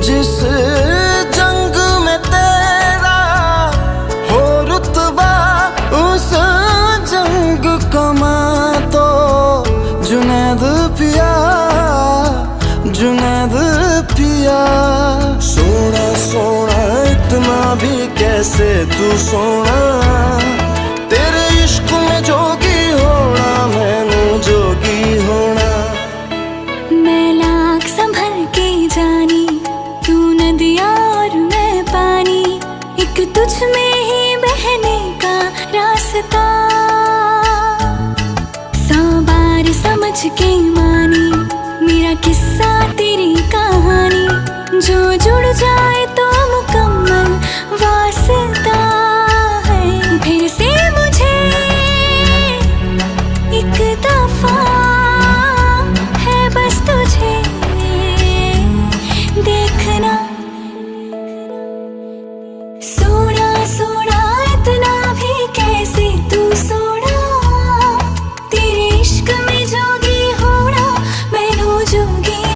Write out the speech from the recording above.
जिस जंग में तेरा हो रुतबा, उस जंग कमा तो जुनैद पिया, जुनैद पिया। सोना सोना इतना भी कैसे तू सोना, तेरे इश्क में जोगी होना, मैनू जोगी होना। मैं लाख संभल के जानी, तू नदिया और मैं पानी, एक तुझ में ही बहने का रास्ता। 100 बार समझ के मानी, मेरा किस्सा तेरी कहानी, जो जुड़ जाए